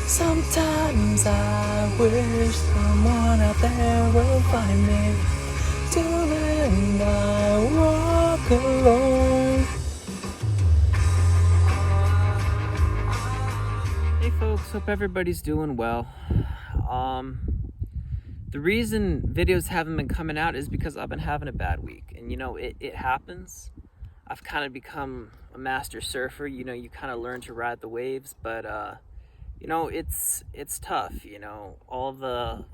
Sometimes I wish someone out there will find me. Till then I walk alone. Hey folks, hope everybody's doing well. The reason videos haven't been coming out is because I've been having a bad week. And you know, it happens. I've kind of become a master surfer. You know, you kind of learn to ride the waves, but you know, it's tough. You know, all the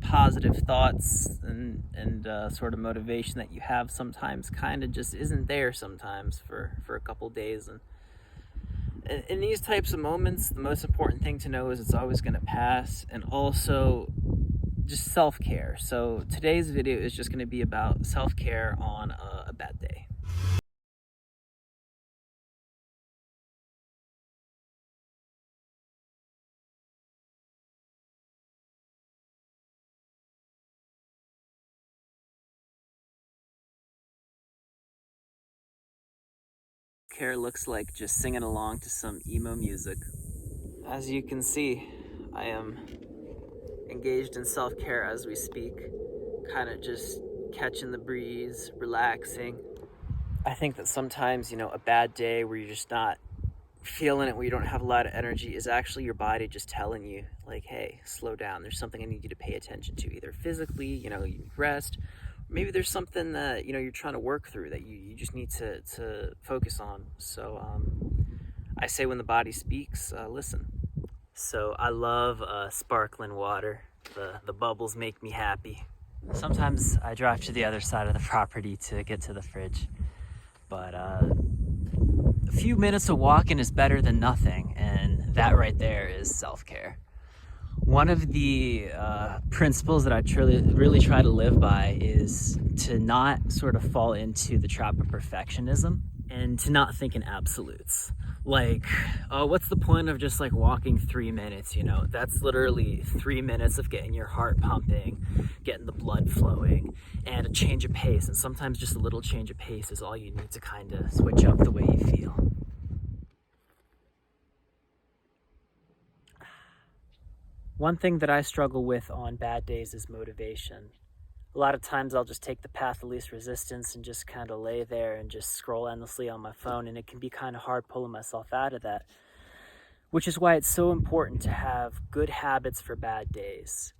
positive thoughts and sort of motivation that you have sometimes kind of just isn't there sometimes for a couple days. And in these types of moments, the most important thing to know is it's always going to pass, and also just self-care. So today's video is just going to be about self-care on a bad day. Care looks like just singing along to some emo music. As you can see, I am engaged in self-care as we speak, kind of just catching the breeze, relaxing. I think that sometimes, you know, a bad day where you're just not feeling it, where you don't have a lot of energy, is actually your body just telling you, like, hey, slow down. There's something I need you to pay attention to, either physically, you know, you rest. Maybe there's something that, you know, you're trying to work through that you just need to focus on. So I say when the body speaks, listen. So I love sparkling water. The bubbles make me happy. Sometimes I drive to the other side of the property to get to the fridge, but a few minutes of walking is better than nothing, and that right there is self-care. One of the principles that I really try to live by is to not sort of fall into the trap of perfectionism and to not think in absolutes. Like, oh, what's the point of just like walking 3 minutes? You know, that's literally 3 minutes of getting your heart pumping, getting the blood flowing, and a change of pace. And sometimes just a little change of pace is all you need to kind of switch up the way you feel. One thing that I struggle with on bad days is motivation. A lot of times I'll just take the path of least resistance and just kind of lay there and just scroll endlessly on my phone, and it can be kind of hard pulling myself out of that, which is why it's so important to have good habits for bad days.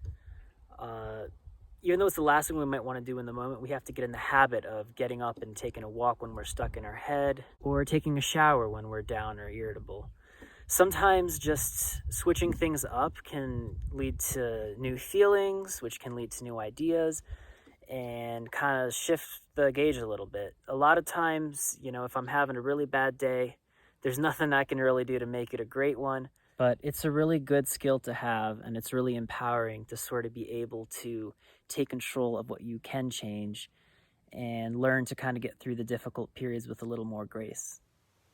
Even though it's the last thing we might want to do in the moment, we have to get in the habit of getting up and taking a walk when we're stuck in our head, or taking a shower when we're down or irritable. Sometimes just switching things up can lead to new feelings, which can lead to new ideas, and kind of shift the gauge a little bit. A lot of times, you know, if I'm having a really bad day, there's nothing I can really do to make it a great one, but it's a really good skill to have, and it's really empowering to sort of be able to take control of what you can change and learn to kind of get through the difficult periods with a little more grace.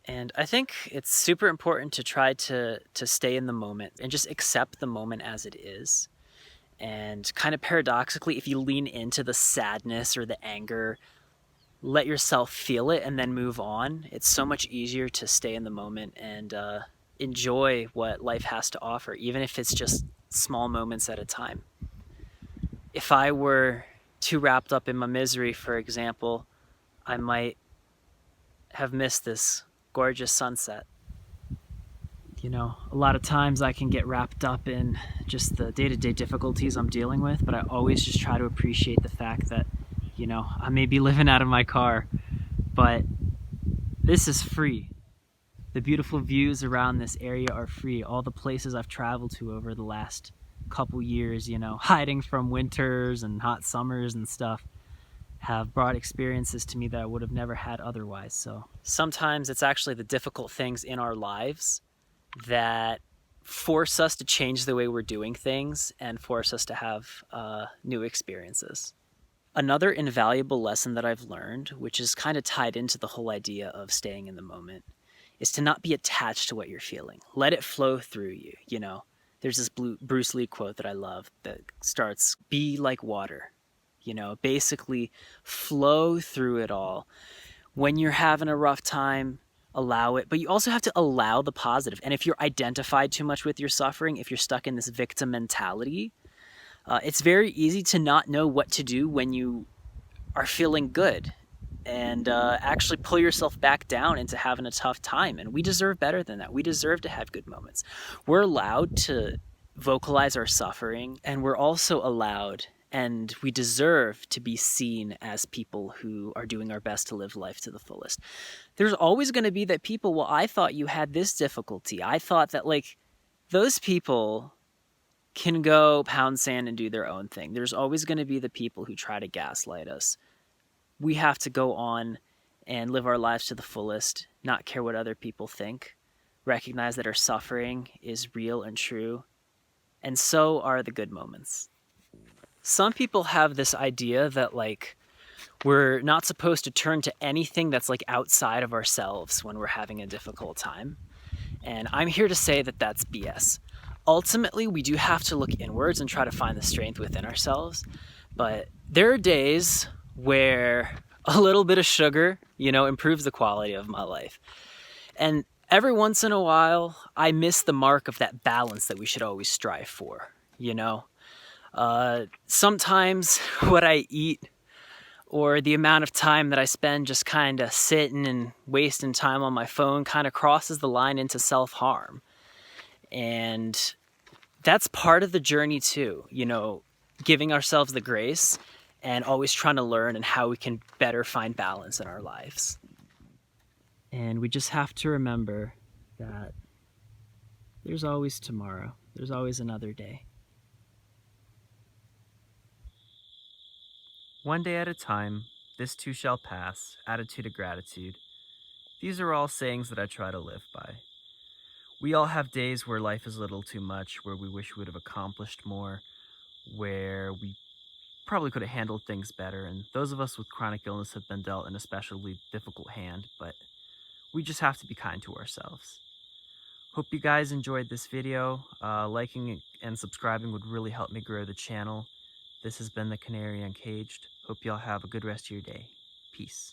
And I think it's super important to try to stay in the moment and just accept the moment as it is. And kind of paradoxically, if you lean into the sadness or the anger, let yourself feel it and then move on, it's so much easier to stay in the moment and enjoy what life has to offer, even if it's just small moments at a time. If I were too wrapped up in my misery, for example, I might have missed this gorgeous sunset. You know, a lot of times I can get wrapped up in just the day-to-day difficulties I'm dealing with, but I always just try to appreciate the fact that, you know, I may be living out of my car, but this is free. The beautiful views around this area are free. All the places I've traveled to over the last couple years, you know, hiding from winters and hot summers and stuff, have brought experiences to me that I would have never had otherwise. So sometimes it's actually the difficult things in our lives that force us to change the way we're doing things and force us to have new experiences. Another invaluable lesson that I've learned, which is kind of tied into the whole idea of staying in the moment, is to not be attached to what you're feeling. Let it flow through you, you know. There's this Bruce Lee quote that I love that starts, "Be like water." You know, basically flow through it all. When you're having a rough time, allow it, but you also have to allow the positive. And if you're identified too much with your suffering, if you're stuck in this victim mentality, it's very easy to not know what to do when you are feeling good, and actually pull yourself back down into having a tough time. And we deserve better than that. We deserve to have good moments. We're allowed to vocalize our suffering, and we're also allowed and we deserve to be seen as people who are doing our best to live life to the fullest. There's always going to be that people, well, I thought you had this difficulty. I thought that, like, those people can go pound sand and do their own thing. There's always going to be the people who try to gaslight us. We have to go on and live our lives to the fullest, not care what other people think, recognize that our suffering is real and true, and so are the good moments. Some people have this idea that, like, we're not supposed to turn to anything that's, like, outside of ourselves when we're having a difficult time. And I'm here to say that that's BS. Ultimately, we do have to look inwards and try to find the strength within ourselves. But there are days where a little bit of sugar, improves the quality of my life. And every once in a while, I miss the mark of that balance that we should always strive for, Sometimes what I eat or the amount of time that I spend just kind of sitting and wasting time on my phone kind of crosses the line into self-harm. And that's part of the journey too, giving ourselves the grace and always trying to learn and how we can better find balance in our lives. And we just have to remember that there's always tomorrow. There's always another day. One day at a time, this too shall pass, attitude of gratitude. These are all sayings that I try to live by. We all have days where life is a little too much, where we wish we would have accomplished more, where we probably could have handled things better, and those of us with chronic illness have been dealt an especially difficult hand, but we just have to be kind to ourselves. Hope you guys enjoyed this video. Liking and subscribing would really help me grow the channel. This has been the Canary Uncaged. Hope y'all have a good rest of your day. Peace.